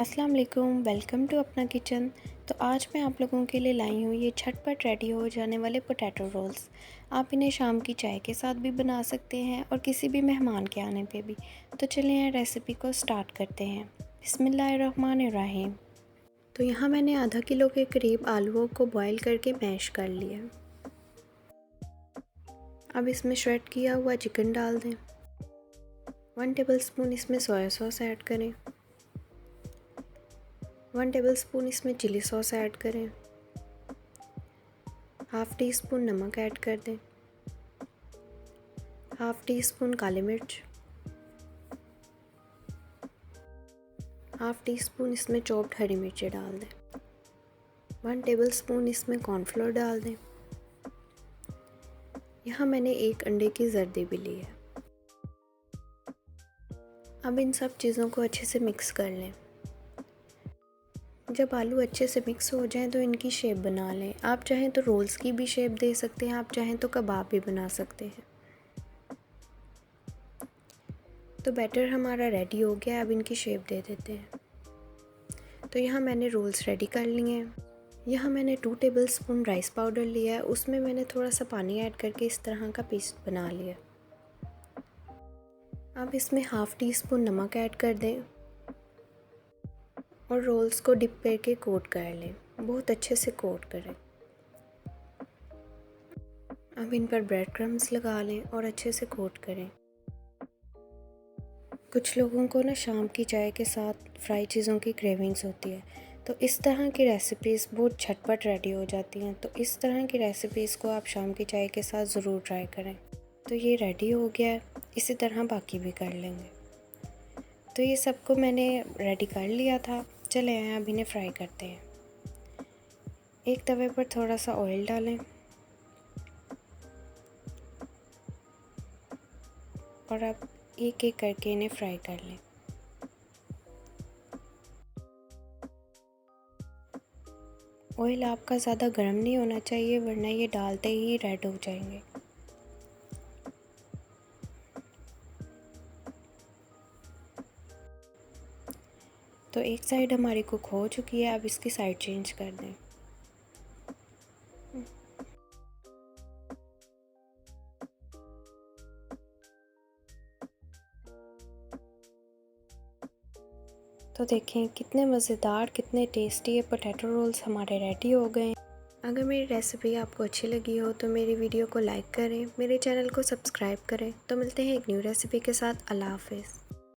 अस्सलाम वालेकुम, welcome to अपना किचन। तो आज मैं आप लोगों के लिए लाई हूँ ये झटपट रेडी हो जाने वाले पोटैटो रोल्स। आप इन्हें शाम की चाय के साथ भी बना सकते हैं और किसी भी मेहमान के आने पे भी। तो चलिए रेसिपी को स्टार्ट करते हैं। बिस्मिल्लाहिर्रहमानिर्रहीम। तो यहाँ मैंने आधा किलो के करीब आलूओं को बॉईल करके मैश कर लिया। अब इसमें श्रेड किया हुआ चिकन डाल दें। 1 टेबलस्पून इसमें सोया सॉस ऐड करें। 1 टेबलस्पून इसमें चिली सॉस ऐड करें। हाफ़ टी स्पून नमक ऐड कर दें। हाफ़ टी स्पून काली मिर्च। हाफ़ टी स्पून इसमें चॉप्ड हरी मिर्चें डाल दें। 1 टेबलस्पून इसमें कॉर्नफ्लोर डाल दें। यहाँ मैंने एक अंडे की जर्दी भी ली है। अब इन सब चीज़ों को अच्छे से मिक्स कर लें। जब आलू अच्छे से मिक्स हो जाएं तो इनकी शेप बना लें। आप चाहें तो रोल्स की भी शेप दे सकते हैं, आप चाहें तो कबाब भी बना सकते हैं। तो बैटर हमारा रेडी हो गया, अब इनकी शेप दे देते हैं। तो यहाँ मैंने रोल्स रेडी कर लिए हैं। यहाँ मैंने 2 टेबलस्पून राइस पाउडर लिया है, उसमें मैंने थोड़ा सा पानी ऐड करके इस तरह का पेस्ट बना लिया। अब इसमें हाफ़ टी स्पून नमक ऐड कर दें और रोल्स को डिप करके कोट कर लें। बहुत अच्छे से कोट करें। अब इन पर ब्रेड क्रम्स लगा लें और अच्छे से कोट करें। कुछ लोगों को ना शाम की चाय के साथ फ्राई चीज़ों की क्रेविंग्स होती है, तो इस तरह की रेसिपीज़ बहुत झटपट रेडी हो जाती हैं। तो इस तरह की रेसिपीज़ को आप शाम की चाय के साथ ज़रूर ट्राई करें। तो ये रेडी हो गया है, इसी तरह बाकी भी कर लेंगे। तो ये सबको मैंने रेडी कर लिया था। चले आए अब इन्हें फ्राई करते हैं। एक तवे पर थोड़ा सा ऑयल डालें और अब एक एक करके इन्हें फ्राई कर लें। ऑयल आपका ज़्यादा गर्म नहीं होना चाहिए, वरना ये डालते ही रेड हो जाएंगे। तो एक साइड हमारी कुक हो चुकी है, अब इसकी साइड चेंज कर दें। तो देखें कितने मज़ेदार, कितने टेस्टी ये पोटैटो रोल्स हमारे रेडी हो गए। अगर मेरी रेसिपी आपको अच्छी लगी हो तो मेरी वीडियो को लाइक करें, मेरे चैनल को सब्सक्राइब करें। तो मिलते हैं एक न्यू रेसिपी के साथ। अल्लाह हाफ़िज़।